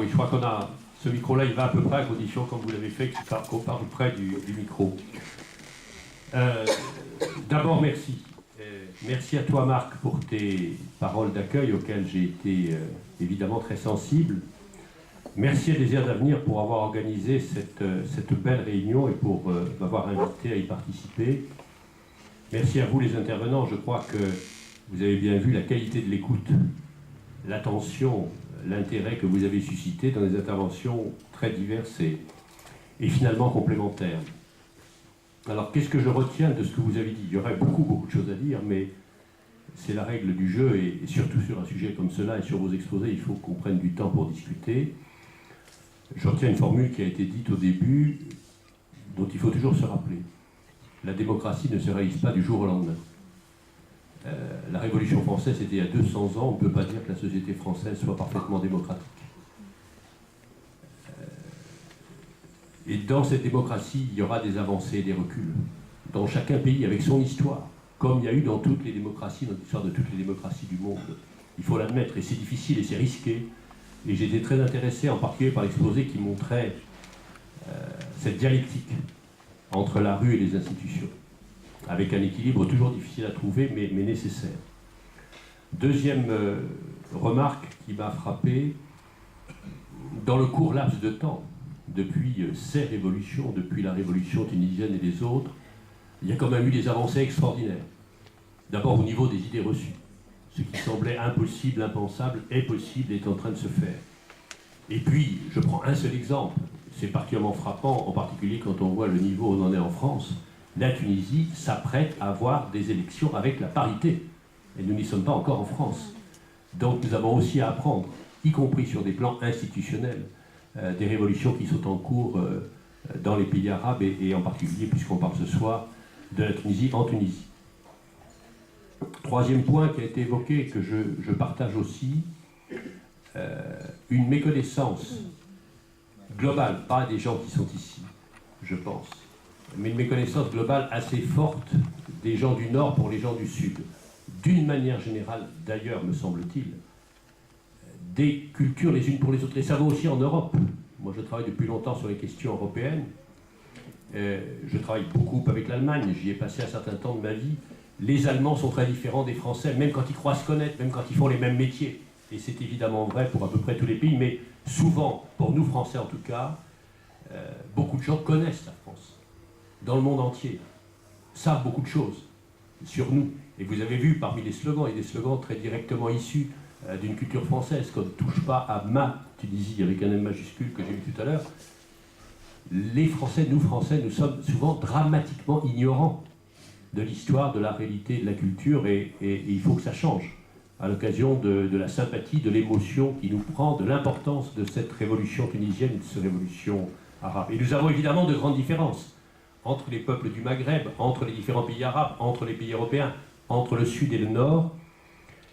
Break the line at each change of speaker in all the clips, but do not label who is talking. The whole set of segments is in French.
oui, je crois qu'on a... Ce micro-là, il va à peu près à condition, comme vous l'avez fait, qu'on parle près du micro. D'abord, merci. Merci à toi, Marc, pour tes paroles d'accueil auxquelles j'ai été évidemment très sensible. Merci à Désir d'Avenir pour avoir organisé cette belle réunion et pour m'avoir invité à y participer. Merci à vous, les intervenants. Je crois que vous avez bien vu la qualité de l'écoute, l'attention, l'intérêt que vous avez suscité dans des interventions très diverses et finalement complémentaires. Alors, qu'est-ce que je retiens de ce que vous avez dit? Il y aurait beaucoup de choses à dire, mais c'est la règle du jeu, et surtout sur un sujet comme cela, et sur vos exposés, il faut qu'on prenne du temps pour discuter. Je retiens une formule qui a été dite au début, dont il faut toujours se rappeler. La démocratie ne se réalise pas du jour au lendemain. La Révolution française, c'était il y a 200 ans, on ne peut pas dire que la société française soit parfaitement démocratique. Et dans cette démocratie, il y aura des avancées et des reculs. Dans chacun pays, avec son histoire, comme il y a eu dans toutes les démocraties, dans l'histoire de toutes les démocraties du monde. Il faut l'admettre, et c'est difficile et c'est risqué. Et j'étais très intéressé, en particulier par l'exposé qui montrait cette dialectique entre la rue et les institutions, avec un équilibre toujours difficile à trouver, mais nécessaire. Deuxième remarque qui m'a frappé, dans le court laps de temps, depuis ces révolutions, depuis la révolution tunisienne et les autres, il y a quand même eu des avancées extraordinaires. D'abord au niveau des idées reçues. Ce qui semblait impossible, impensable, est possible, est en train de se faire. Et puis, je prends un seul exemple, c'est particulièrement frappant, en particulier quand on voit le niveau où on en est en France. La Tunisie s'apprête à avoir des élections avec la parité. Et nous n'y sommes pas encore en France. Donc nous avons aussi à apprendre, y compris sur des plans institutionnels, des révolutions qui sont en cours dans les pays arabes et en particulier, puisqu'on parle ce soir, de la Tunisie en Tunisie. Troisième point qui a été évoqué, que je partage aussi, une méconnaissance globale, pas des gens qui sont ici, je pense, mais une méconnaissance globale assez forte des gens du Nord pour les gens du Sud. D'une manière générale, d'ailleurs, me semble-t-il, des cultures les unes pour les autres. Et ça vaut aussi en Europe. Moi, je travaille depuis longtemps sur les questions européennes. Je travaille beaucoup avec l'Allemagne. J'y ai passé un certain temps de ma vie. Les Allemands sont très différents des Français, même quand ils croient se connaître, même quand ils font les mêmes métiers. Et c'est évidemment vrai pour à peu près tous les pays, mais souvent, pour nous Français en tout cas, beaucoup de gens connaissent la France, dans le monde entier, savent beaucoup de choses sur nous. Et vous avez vu parmi les slogans, il y a des slogans très directement issus d'une culture française, comme « touche pas à ma Tunisie » avec un M majuscule que j'ai vu tout à l'heure. Les Français, nous sommes souvent dramatiquement ignorants de l'histoire, de la réalité, de la culture, et il faut que ça change, à l'occasion de la sympathie, de l'émotion qui nous prend, de l'importance de cette révolution tunisienne, de cette révolution arabe. Et nous avons évidemment de grandes différences entre les peuples du Maghreb, entre les différents pays arabes, entre les pays européens, entre le Sud et le Nord.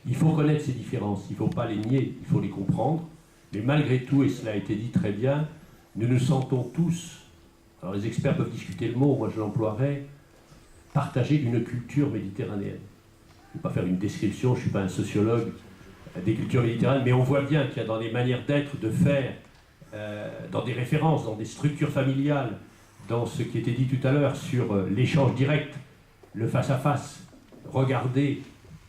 Il faut connaître ces différences, il ne faut pas les nier, il faut les comprendre. Mais malgré tout, et cela a été dit très bien, nous nous sentons tous, alors les experts peuvent discuter le mot, moi je l'emploierais, partager une culture méditerranéenne. Je ne vais pas faire une description, je ne suis pas un sociologue des cultures méditerranéennes, mais on voit bien qu'il y a dans les manières d'être, de faire, dans des références, dans des structures familiales, dans ce qui était dit tout à l'heure sur l'échange direct, le face-à-face, regarder,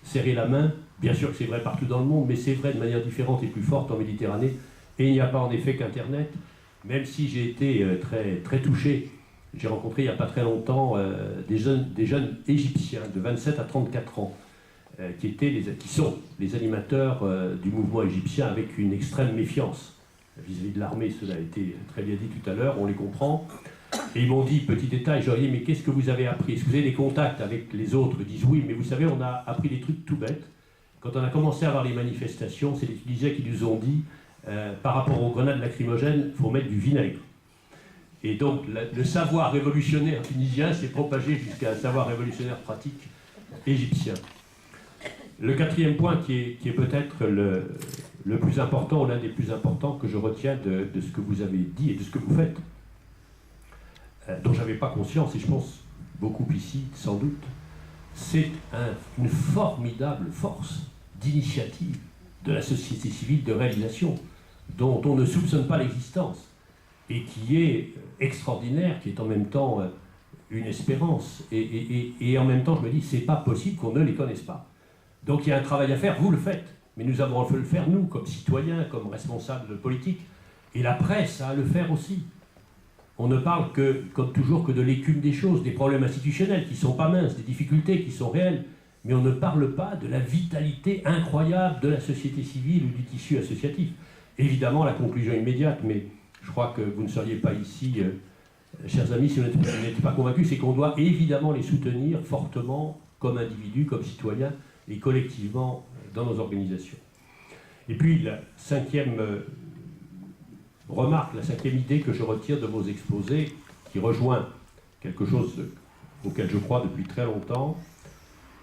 serrer la main. Bien sûr que c'est vrai partout dans le monde, mais c'est vrai de manière différente et plus forte en Méditerranée. Et il n'y a pas en effet qu'Internet, même si j'ai été très touché. J'ai rencontré il n'y a pas très longtemps des jeunes Égyptiens de 27 à 34 ans, qui sont les animateurs du mouvement égyptien, avec une extrême méfiance vis-à-vis de l'armée. Cela a été très bien dit tout à l'heure, on les comprend. Et ils m'ont dit, petit détail, j'aurais dit, mais qu'est-ce que vous avez appris? Est-ce que vous avez des contacts avec les autres? Ils disent oui, mais vous savez, on a appris des trucs tout bêtes. Quand on a commencé à avoir les manifestations, c'est les Tunisiens qui nous ont dit, par rapport aux grenades lacrymogènes, il faut mettre du vinaigre. Et donc, le savoir révolutionnaire tunisien s'est propagé jusqu'à un savoir révolutionnaire pratique égyptien. Le quatrième point qui est peut-être le plus important, ou l'un des plus importants que je retiens de ce que vous avez dit et de ce que vous faites, dont je n'avais pas conscience, et je pense beaucoup ici, sans doute, c'est une formidable force d'initiative de la société civile, de réalisation. dont on ne soupçonne pas l'existence, et qui est extraordinaire, qui est en même temps une espérance. Et en même temps, je me dis, c'est pas possible qu'on ne les connaisse pas. Donc il y a un travail à faire, vous le faites, mais nous avons à le faire, nous, comme citoyens, comme responsables politiques, et la presse a à le faire aussi. On ne parle que, comme toujours, que de l'écume des choses, des problèmes institutionnels qui ne sont pas minces, des difficultés qui sont réelles, mais on ne parle pas de la vitalité incroyable de la société civile ou du tissu associatif. Évidemment, la conclusion immédiate, mais je crois que vous ne seriez pas ici, chers amis, si vous n'êtes pas convaincus, c'est qu'on doit évidemment les soutenir fortement, comme individus, comme citoyens, et collectivement dans nos organisations. Et puis, la cinquième remarque, la cinquième idée que je retire de vos exposés, qui rejoint quelque chose auquel je crois depuis très longtemps,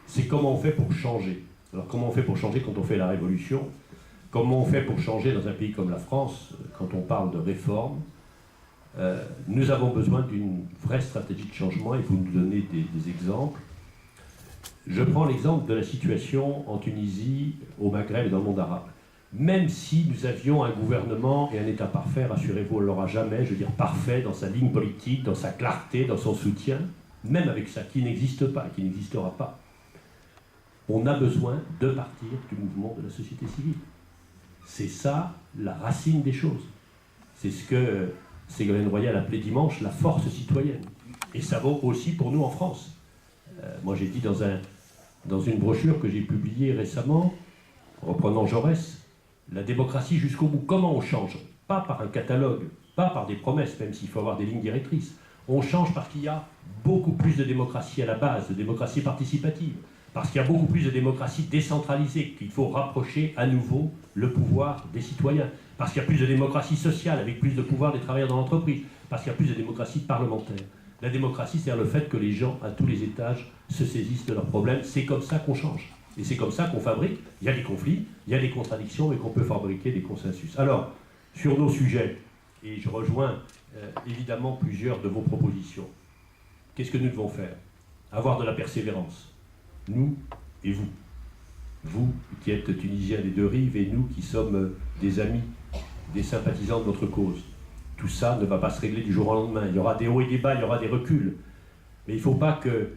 c'est comment on fait pour changer. Alors comment on fait pour changer quand on fait la révolution? Comment on fait pour changer dans un pays comme la France, quand on parle de réforme? Nous avons besoin d'une vraie stratégie de changement, et vous nous donnez des exemples. Je prends l'exemple de la situation en Tunisie, au Maghreb et dans le monde arabe. Même si nous avions un gouvernement et un État parfait, rassurez-vous, on ne l'aura jamais, je veux dire parfait dans sa ligne politique, dans sa clarté, dans son soutien, même avec ça, qui n'existe pas et qui n'existera pas. On a besoin de partir du mouvement de la société civile. C'est ça la racine des choses. C'est ce que Ségolène Royal appelait dimanche la force citoyenne. Et ça vaut aussi pour nous en France. Moi j'ai dit dans une brochure que j'ai publiée récemment, reprenant Jaurès, la démocratie jusqu'au bout. Comment on change? Pas par un catalogue, pas par des promesses, même s'il faut avoir des lignes directrices. On change parce qu'il y a beaucoup plus de démocratie à la base, de démocratie participative, parce qu'il y a beaucoup plus de démocratie décentralisée, qu'il faut rapprocher à nouveau le pouvoir des citoyens, parce qu'il y a plus de démocratie sociale, avec plus de pouvoir des travailleurs dans l'entreprise, parce qu'il y a plus de démocratie parlementaire. La démocratie, c'est-à-dire le fait que les gens, à tous les étages, se saisissent de leurs problèmes. C'est comme ça qu'on change. Et c'est comme ça qu'on fabrique. Il y a des conflits, il y a des contradictions, mais qu'on peut fabriquer des consensus. Alors, sur nos sujets, et je rejoins évidemment plusieurs de vos propositions, qu'est-ce que nous devons faire? Avoir de la persévérance. Nous et vous. Vous qui êtes Tunisiens des deux rives et nous qui sommes des amis, des sympathisants de notre cause. Tout ça ne va pas se régler du jour au lendemain. Il y aura des hauts et des bas, il y aura des reculs. Mais il ne faut pas que,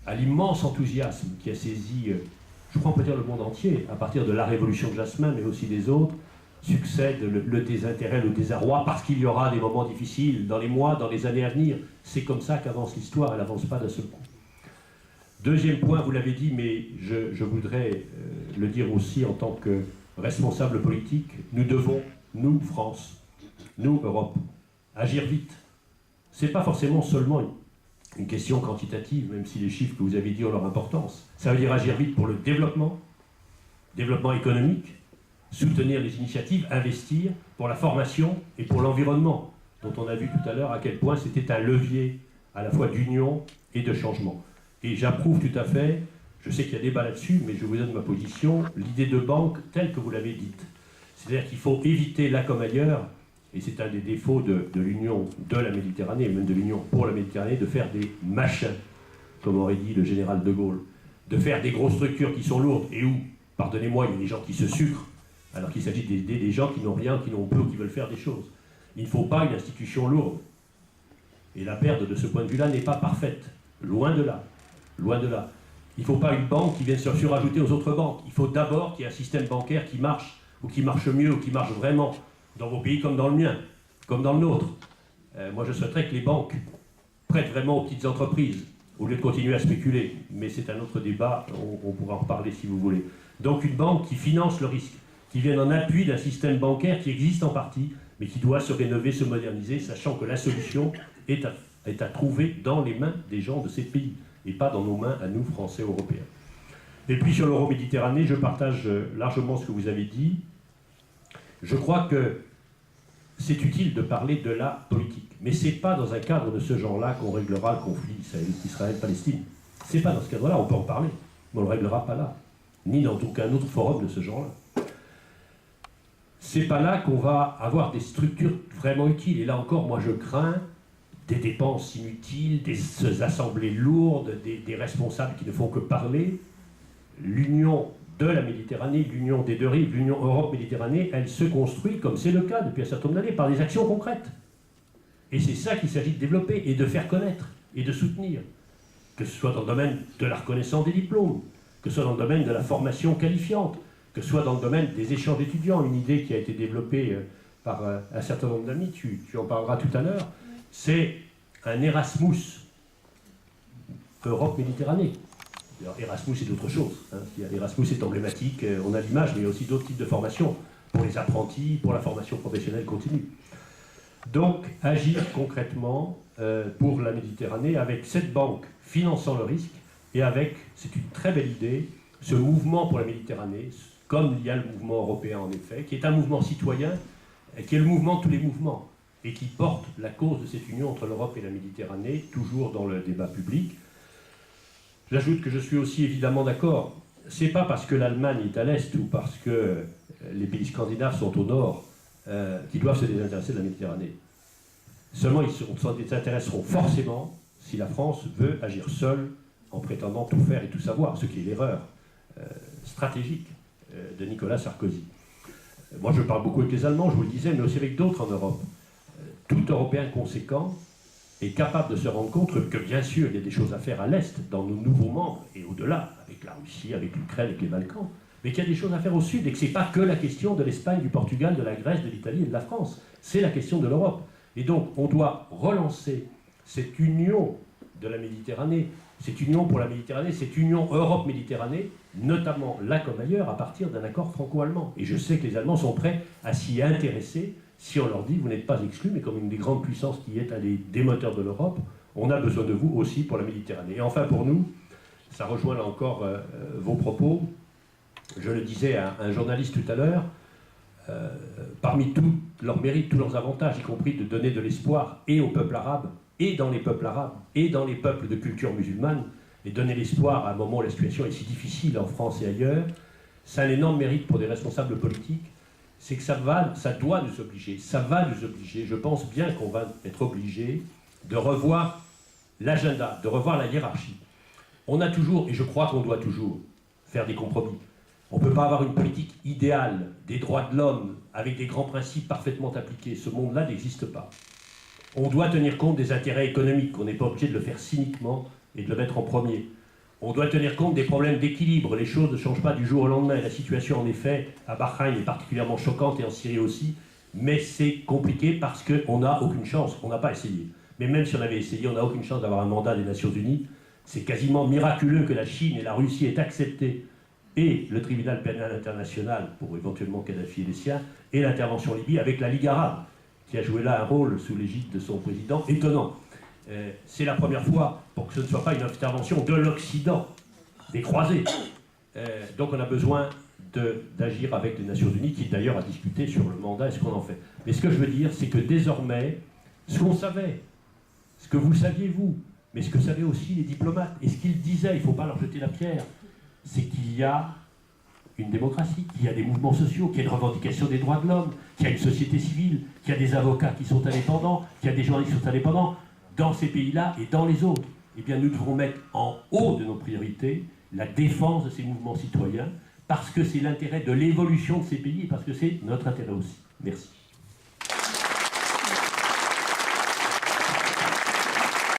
à l'immense enthousiasme qui a saisi, je crois on peut dire le monde entier, à partir de la révolution de Jasmin, mais aussi des autres, succède le désintérêt, le désarroi, parce qu'il y aura des moments difficiles dans les mois, dans les années à venir. C'est comme ça qu'avance l'histoire, elle n'avance pas d'un seul coup. Deuxième point, vous l'avez dit, mais je voudrais le dire aussi en tant que responsable politique, nous devons, nous, France, nous, Europe, agir vite. Ce n'est pas forcément seulement une question quantitative, même si les chiffres que vous avez dit ont leur importance. Ça veut dire agir vite pour le développement économique, soutenir les initiatives, investir pour la formation et pour l'environnement, dont on a vu tout à l'heure à quel point c'était un levier à la fois d'union et de changement. Et j'approuve tout à fait, je sais qu'il y a débat là-dessus, mais je vous donne ma position, l'idée de banque telle que vous l'avez dite. C'est-à-dire qu'il faut éviter, là comme ailleurs, et c'est un des défauts de l'Union de la Méditerranée, et même de l'Union pour la Méditerranée, de faire des machins, comme aurait dit le général de Gaulle, de faire des grosses structures qui sont lourdes, et où, pardonnez-moi, il y a des gens qui se sucrent, alors qu'il s'agit d'aider des gens qui n'ont rien, qui n'ont peu, qui veulent faire des choses. Il ne faut pas une institution lourde. Et la perte, de ce point de vue-là, n'est pas parfaite. Loin de là. Loin de là. Il ne faut pas une banque qui vienne se surajouter aux autres banques. Il faut d'abord qu'il y ait un système bancaire qui marche, ou qui marche mieux, ou qui marche vraiment, dans vos pays comme dans le mien, comme dans le nôtre. Moi, je souhaiterais que les banques prêtent vraiment aux petites entreprises, au lieu de continuer à spéculer. Mais c'est un autre débat, on pourra en reparler si vous voulez. Donc une banque qui finance le risque, qui vienne en appui d'un système bancaire qui existe en partie, mais qui doit se rénover, se moderniser, sachant que la solution est à trouver dans les mains des gens de ces pays, et pas dans nos mains à nous, Français, Européens. Et puis sur l'Euro-Méditerranée, je partage largement ce que vous avez dit. Je crois que c'est utile de parler de la politique. Mais ce n'est pas dans un cadre de ce genre-là qu'on réglera le conflit Israël-Palestine. Ce n'est pas dans ce cadre-là, on peut en parler, mais on ne le réglera pas là. Ni dans aucun autre forum de ce genre-là. C'est pas là qu'on va avoir des structures vraiment utiles. Et là encore, moi je crains des dépenses inutiles, des assemblées lourdes, des responsables qui ne font que parler. L'union de la Méditerranée, l'union des deux rives, l'union Europe-Méditerranée, elle se construit, comme c'est le cas depuis un certain nombre d'années, par des actions concrètes. Et c'est ça qu'il s'agit de développer et de faire connaître et de soutenir, que ce soit dans le domaine de la reconnaissance des diplômes, que ce soit dans le domaine de la formation qualifiante, que ce soit dans le domaine des échanges d'étudiants, une idée qui a été développée par un certain nombre d'amis, tu en parleras tout à l'heure, c'est un Erasmus Europe-Méditerranée. Erasmus, c'est d'autres choses. Hein. Erasmus est emblématique, on a l'image, mais il y a aussi d'autres types de formations, pour les apprentis, pour la formation professionnelle continue. Donc, agir concrètement pour la Méditerranée avec cette banque finançant le risque et avec, c'est une très belle idée, ce mouvement pour la Méditerranée, comme il y a le mouvement européen en effet, qui est un mouvement citoyen, qui est le mouvement de tous les mouvements et qui porte la cause de cette union entre l'Europe et la Méditerranée, toujours dans le débat public. J'ajoute que je suis aussi évidemment d'accord. C'est pas parce que l'Allemagne est à l'est ou parce que les pays scandinaves sont au nord qui doivent se désintéresser de la Méditerranée. Seulement, ils se désintéresseront forcément si la France veut agir seule en prétendant tout faire et tout savoir, ce qui est l'erreur stratégique de Nicolas Sarkozy. Moi, je parle beaucoup avec les Allemands, je vous le disais, mais aussi avec d'autres en Europe. Tout Européen conséquent est capable de se rendre compte que, bien sûr, il y a des choses à faire à l'Est, dans nos nouveaux membres, et au-delà, avec la Russie, avec l'Ukraine, avec les Balkans, mais qu'il y a des choses à faire au Sud, et que ce n'est pas que la question de l'Espagne, du Portugal, de la Grèce, de l'Italie et de la France. C'est la question de l'Europe. Et donc, on doit relancer cette union de la Méditerranée, cette union pour la Méditerranée, cette union Europe-Méditerranée, notamment là comme ailleurs, à partir d'un accord franco-allemand. Et je sais que les Allemands sont prêts à s'y intéresser si on leur dit vous n'êtes pas exclus, mais comme une des grandes puissances qui est un des moteurs de l'Europe, on a besoin de vous aussi pour la Méditerranée. Et enfin pour nous, ça rejoint là encore vos propos, je le disais à un journaliste tout à l'heure, parmi tous leurs mérites, tous leurs avantages, y compris de donner de l'espoir et au peuple arabe, et dans les peuples arabes, et dans les peuples de culture musulmane, et donner l'espoir à un moment où la situation est si difficile en France et ailleurs, ça a un énorme mérite pour des responsables politiques, c'est que ça doit nous obliger, ça va nous obliger, je pense bien qu'on va être obligé de revoir l'agenda, de revoir la hiérarchie. On a toujours, et je crois qu'on doit toujours, faire des compromis. On ne peut pas avoir une politique idéale des droits de l'homme avec des grands principes parfaitement appliqués. Ce monde-là n'existe pas. On doit tenir compte des intérêts économiques, on n'est pas obligé de le faire cyniquement et de le mettre en premier. On doit tenir compte des problèmes d'équilibre, les choses ne changent pas du jour au lendemain. La situation, en effet, à Bahreïn est particulièrement choquante et en Syrie aussi, mais c'est compliqué parce qu'on n'a aucune chance, on n'a pas essayé. Mais même si on avait essayé, on n'a aucune chance d'avoir un mandat des Nations Unies. C'est quasiment miraculeux que la Chine et la Russie aient accepté et le tribunal pénal international pour éventuellement Kadhafi et les siens, et l'intervention en Libye avec la Ligue arabe, qui a joué là un rôle sous l'égide de son président étonnant. C'est la première fois pour que ce ne soit pas une intervention de l'Occident, des croisés. Donc on a besoin d'agir avec les Nations Unies, qui d'ailleurs a discuté sur le mandat et ce qu'on en fait. Mais ce que je veux dire, c'est que désormais, ce qu'on savait, ce que vous saviez vous, mais ce que savaient aussi les diplomates, et ce qu'ils disaient, il ne faut pas leur jeter la pierre, c'est qu'il y a une démocratie, qu'il y a des mouvements sociaux, qu'il y a une revendication des droits de l'homme, qu'il y a une société civile, qu'il y a des avocats qui sont indépendants, qu'il y a des journalistes qui sont indépendants, dans ces pays-là et dans les autres. Eh bien, nous devons mettre en haut de nos priorités la défense de ces mouvements citoyens, parce que c'est l'intérêt de l'évolution de ces pays, et parce que c'est notre intérêt aussi. Merci.